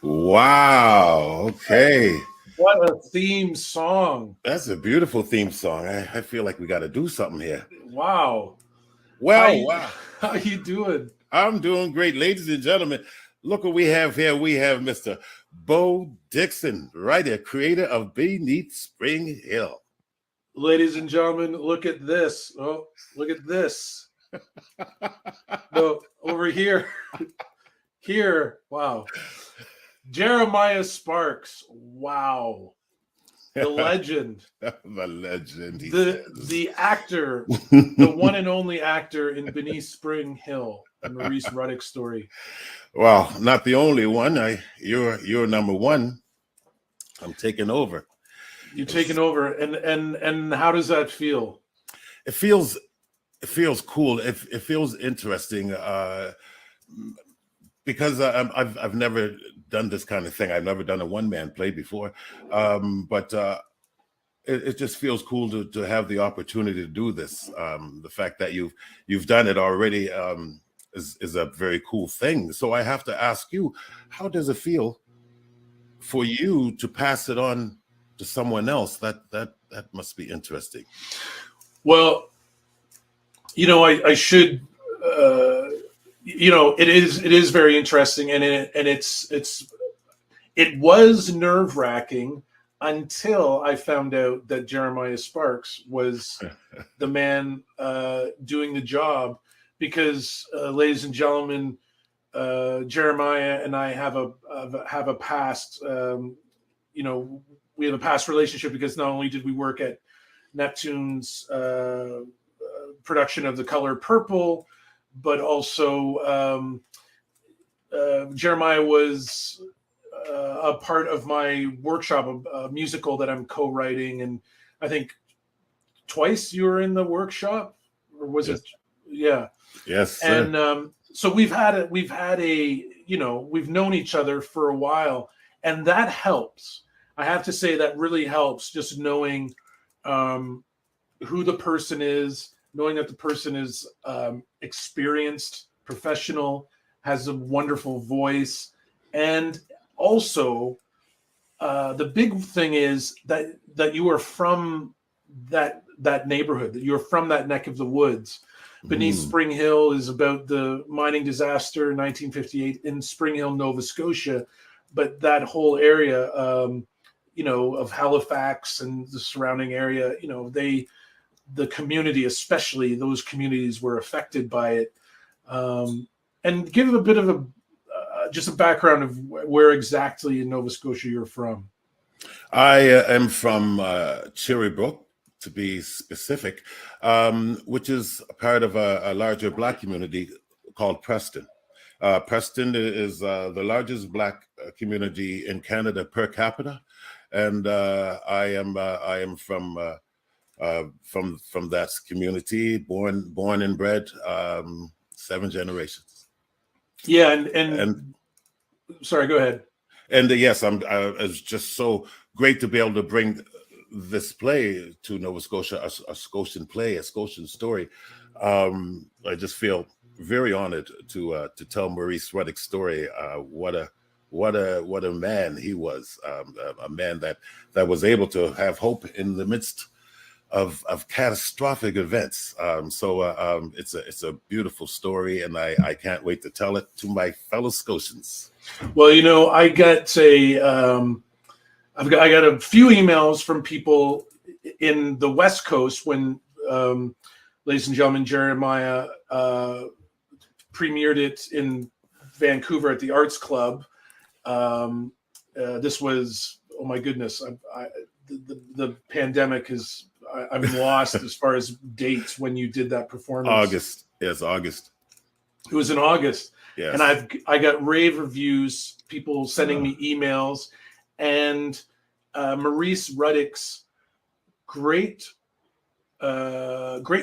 Wow. Okay. What a theme song. That's a beautiful theme song. I feel like we got to do something here. Wow. How Well, you wow. how you doing? I'm doing great, ladies and gentlemen. Look what we have here. We have Mr. Beau Dixon, writer, creator of Beneath Spring Hill. Ladies and gentlemen, look at this. Oh, look at this. No, over here. Here. Wow. Jeremiah Sparks. Wow. The legend. The legend, he The says. actor, the one and only actor in Beneath Spring Hill, the Maurice Ruddick story. Well, not the only one. You're number one. I'm taking over. You're taking over, and how does that feel? It feels it feels cool. It feels interesting because I've never done this kind of thing. I've never done a one man play before, but it just feels cool to have the opportunity to do this. The fact that you've done it already is a very cool thing. So I have to ask you, how does it feel for you to pass it on to someone else? That must be interesting. Well, I should. It is very interesting, and it was nerve wracking until I found out that Jeremiah Sparks was the man doing the job. Because, ladies and gentlemen, Jeremiah and I have a past. We have a past relationship because not only did we work at Neptune's production of The Color Purple, but also Jeremiah was a part of my workshop, a musical that I'm co-writing, and I think twice you were in the workshop, or was Yes. it? Yeah. Yes, sir. And so we've known each other for a while, and that helps. I have to say that really helps, just knowing who the person is, knowing that the person is experienced, professional, has a wonderful voice, and also the big thing is that you are from that neighborhood, that you're from that neck of the woods. Beneath Spring Hill is about the mining disaster in 1958 in Springhill, Nova Scotia, but that whole area, of Halifax and the surrounding area, the community, especially those communities, were affected by it. And give a bit of just a background of where exactly in Nova Scotia you're from. I am from Cherrybrook, to be specific, which is a part of a larger Black community called Preston. Preston is the largest Black community in Canada per capita, and I am from that community, born and bred, 7 generations. Yeah, and sorry, go ahead. And yes, it's just so great to be able to bring this play to Nova Scotia, a Scotian play, a Scotian story. I just feel very honored to tell Maurice Ruddick's story. What a man he was, a man that was able to have hope in the midst of catastrophic events. It's a beautiful story, and I can't wait to tell it to my fellow Scotians. Well, I got I got a few emails from people in the West Coast when, ladies and gentlemen, Jeremiah premiered it in Vancouver at the Arts Club. This was, oh my goodness, the pandemic is. I'm lost as far as dates when you did that performance. August. Yes, August. It was in August. Yes. And I got rave reviews, people sending me emails, and Maurice Ruddick's great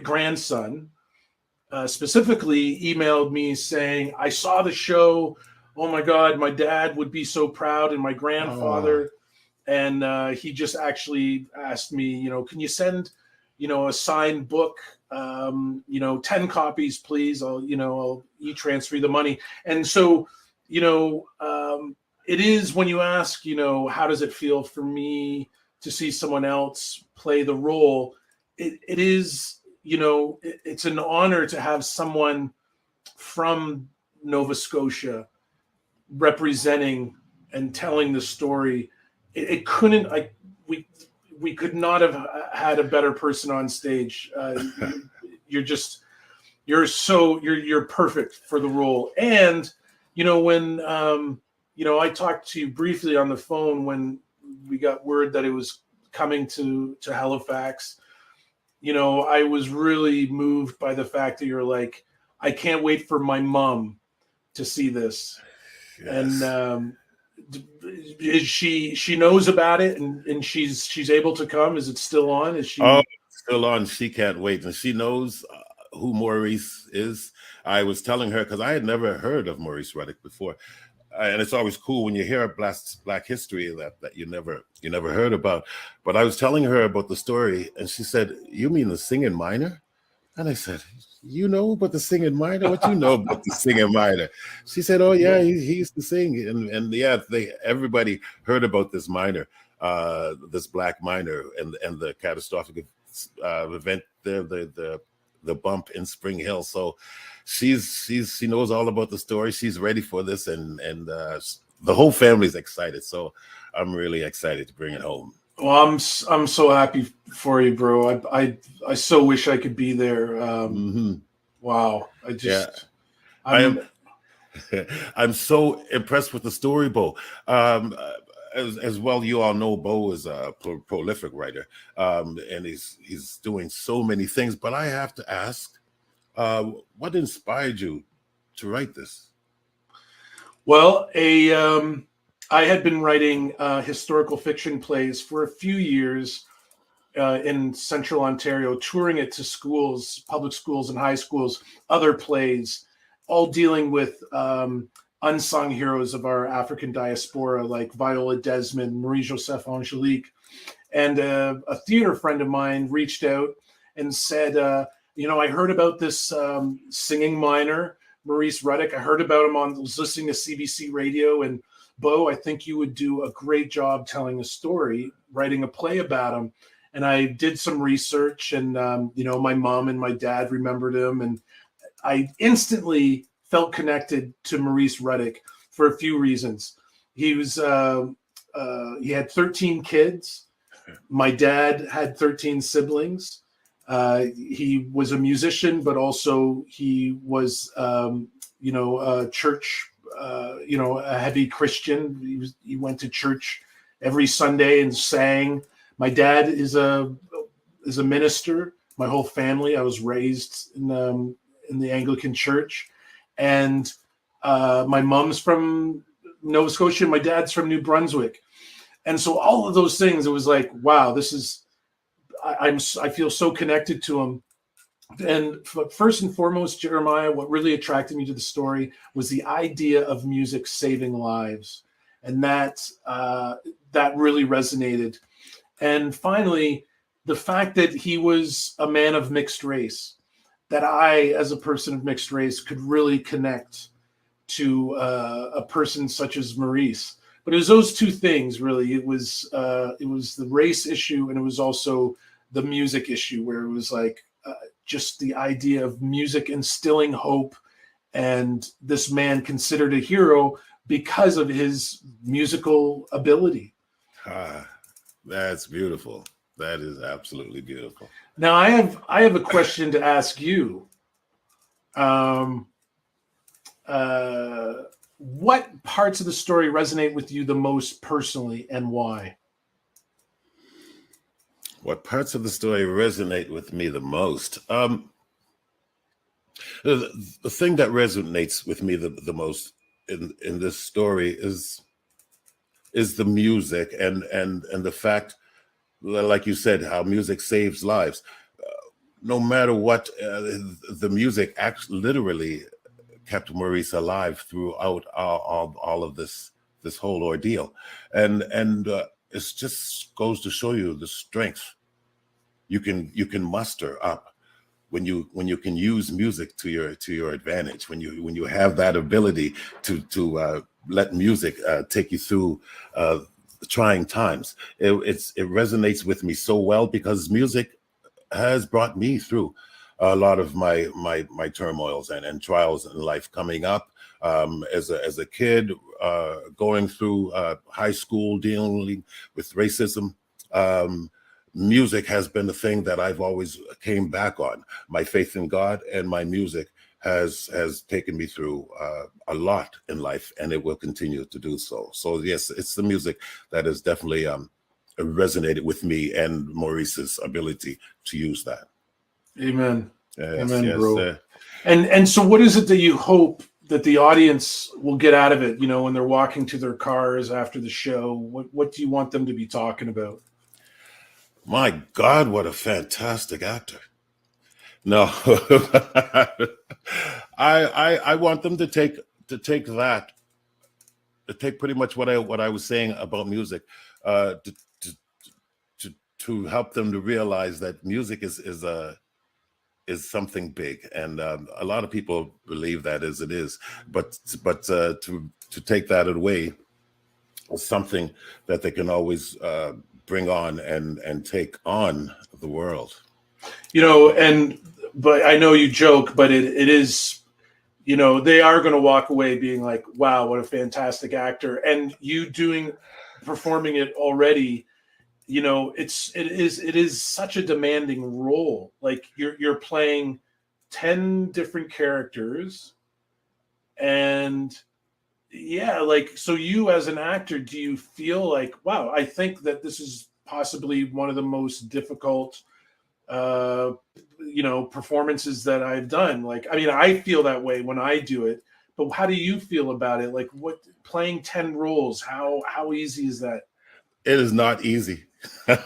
grandson specifically emailed me saying, "I saw the show. Oh my God, my dad would be so proud, and my grandfather." And he just actually asked me, can you send, a signed book, 10 copies, please. I'll e-transfer the money. And so you know, it is when you ask, you know, how does it feel for me to see someone else play the role? It is, you know, it's an honor to have someone from Nova Scotia representing and telling the story. It couldn't, we, we could not have had a better person on stage. You're just, you're perfect for the role. And, you know, when, you know, I talked to you briefly on the phone when we got word that it was coming to Halifax. You know, I was really moved by the fact that you're like, I can't wait for my mom to see this. Yes. And is she knows about it, and she's able to come? Is it still on? Is she? Oh, still on. She can't wait, and she knows who Maurice is. I was telling her because I had never heard of Maurice Ruddick before, and it's always cool when you hear a Black history that you never heard about. But I was telling her about the story, and she said, "You mean the singing miner?" And I said, "You know about the singing miner? What you know about the singing miner?" She said, "Oh yeah, he used to sing." And yeah, everybody heard about this miner, this Black miner, and the catastrophic event there, the bump in Springhill. So she knows all about the story. She's ready for this, and the whole family's excited. So I'm really excited to bring it home. Well, I'm so happy for you, bro. I so wish I could be there. Wow, Yeah, I I'm am. I'm so impressed with the story, Beau. As well, you all know Beau is a prolific writer, and he's doing so many things. But I have to ask, what inspired you to write this? well, I had been writing historical fiction plays for a few years in Central Ontario, touring it to schools, public schools, and high schools. Other plays, all dealing with unsung heroes of our African diaspora, like Viola Desmond, Marie Joseph Angelique. And a theater friend of mine reached out and said, you know, I heard about this singing miner, Maurice Ruddick. I heard about him was listening to CBC radio. And Beau, I think you would do a great job telling a story, writing a play about him. And I did some research, and, you know, my mom and my dad remembered him. And I instantly felt connected to Maurice Ruddick for a few reasons. He had 13 kids. My dad had 13 siblings. He was a musician, but also he was, you know, a church, you know, a heavy Christian. He went to church every Sunday and sang. My dad is a minister. My whole family, I was raised in the Anglican Church, and my mom's from Nova Scotia. My dad's from New Brunswick. And so all of those things, it was like, wow, this is, I feel so connected to him. And first and foremost, Jeremiah, what really attracted me to the story was the idea of music saving lives. And that really resonated. And finally, the fact that he was a man of mixed race, that I, as a person of mixed race, could really connect to a person such as Maurice. But it was those two things, really. It was the race issue, and it was also the music issue, where it was like just the idea of music instilling hope, and this man considered a hero because of his musical ability. That's beautiful. That is absolutely beautiful. Now, I have a question to ask you. What parts of the story resonate with you the most personally, and why? What parts of the story resonate with me the most? The thing that resonates with me the most in this story is the music, and the fact, like you said, how music saves lives. No matter what, the music actually literally kept Maurice alive throughout all of this whole ordeal, and it just goes to show you the strength you can muster up when you can use music to your advantage, when you have that ability to let music take you through trying times. It resonates with me so well because music has brought me through a lot of my turmoils and trials in life coming up, as a kid, going through high school, dealing with racism. Music has been the thing that I've always came back on. My faith in God and my music has taken me through a lot in life, and it will continue to do so. So yes, it's the music that has definitely resonated with me and Maurice's ability to use that. Amen. Yes, Amen, yes, bro. And so what is it that you hope that the audience will get out of it, when they're walking to their cars after the show? What do you want them to be talking about? My God, what a fantastic actor. No, I want them to take that, to take pretty much what I was saying about music, to help them to realize that music is something big, and a lot of people believe that as it is, but to take that away is something that they can always bring on and take on the world. But I know you joke, but it is, they are going to walk away being like, wow, what a fantastic actor. And you performing it already, it is such a demanding role. Like you're playing 10 different characters, and yeah, like, so you as an actor, do you feel like, wow, I think that this is possibly one of the most difficult performances that I've done? Like, I mean, I feel that way when I do it, but how do you feel about it? Like, what, playing 10 roles, how easy is that? It is not easy. It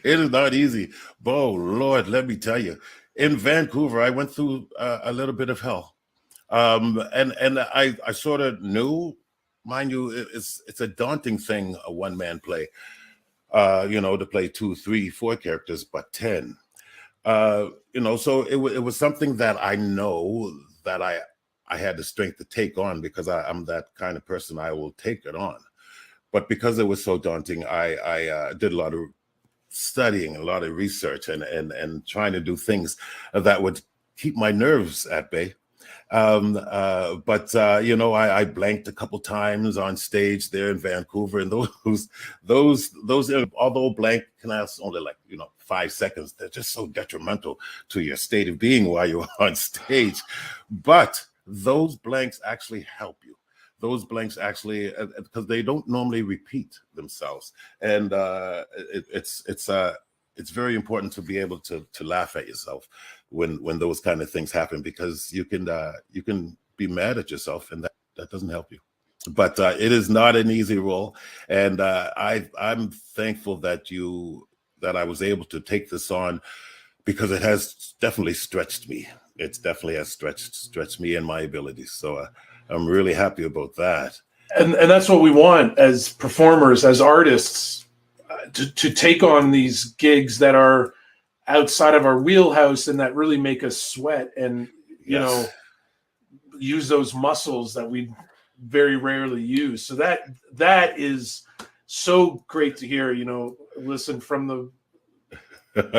is not easy. Beau, Lord, let me tell you, in Vancouver, I went through a little bit of hell. And I sort of knew, mind you, it's a daunting thing, a one-man play, to play 2, 3, 4 characters, but 10. So it was something that I know that I had the strength to take on, because I'm that kind of person. I will take it on. But because it was so daunting, I did a lot of studying, a lot of research, and trying to do things that would keep my nerves at bay. I blanked a couple times on stage there in Vancouver, and those although blank can last only 5 seconds, they're just so detrimental to your state of being while you're on stage. But those blanks actually help you. Those blanks actually, because they don't normally repeat themselves, and it's very important to be able to laugh at yourself when those kind of things happen, because you can be mad at yourself, and that doesn't help you. But it is not an easy role, and I'm thankful that I was able to take this on, because it has definitely stretched me. It definitely has stretched me and my abilities. So I'm really happy about that. And that's what we want as performers, as artists, to take on these gigs that are outside of our wheelhouse and that really make us sweat, and use those muscles that we very rarely use. So that is so great to hear. Listen from the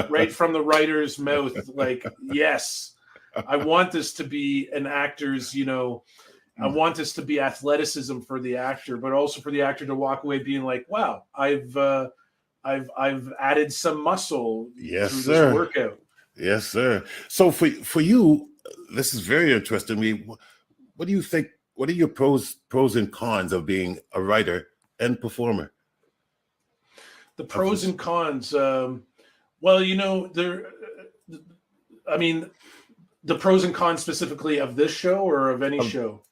right from the writer's mouth. Like, yes, I want this to be an actor's. I want this to be athleticism for the actor, but also for the actor to walk away being like, wow, I've added some muscle through this workout. Yes, sir. So for you, this is very interesting to me. What do you think? What are your pros and cons of being a writer and performer? The pros and cons. Well, I mean, the pros and cons specifically of this show, or of any show?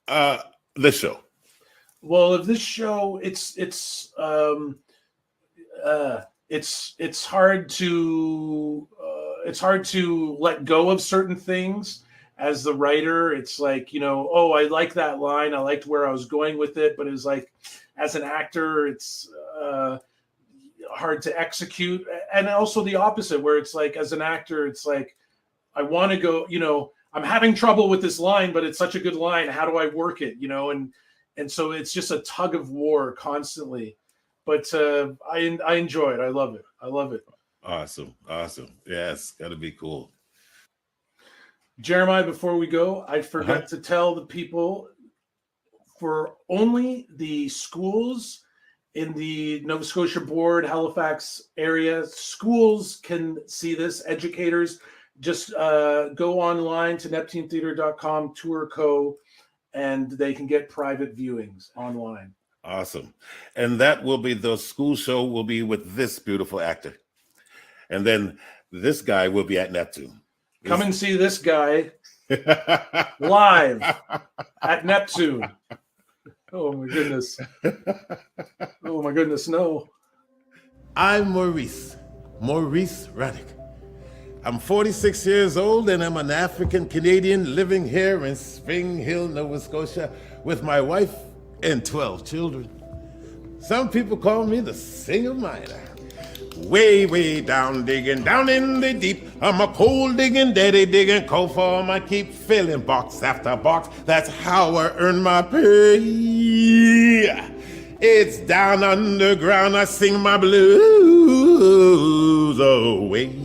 This show. Well, of this show, it's hard to let go of certain things as the writer. It's like, oh, I like that line, I liked where I was going with it, but it's like, as an actor, it's hard to execute. and also the opposite, where it's like, as an actor, it's like, I want to go, I'm having trouble with this line, but it's such a good line. How do I work it? And so it's just a tug of war constantly. But I enjoy it. I love it. I love it. Awesome. Yes, gotta be cool. Jeremiah, before we go, I forgot to tell the people, for only the schools in the Nova Scotia Board, Halifax area, schools can see this. Educators, just go online to neptunetheater.com, tour co, and they can get private viewings online. Awesome. And that will be, the school show will be with this beautiful actor. And then this guy will be at Neptune. Come and see this guy live at Neptune. Oh my goodness. Oh my goodness, no. I'm Maurice Raddick. I'm 46 years old and I'm an African Canadian living here in Springhill, Nova Scotia with my wife and 12 children. Some people call me the single miner. Way, way down digging, down in the deep. I'm a coal digging, daddy digging, coal for my keep, filling box after box. That's how I earn my pay. It's down underground, I sing my blues away.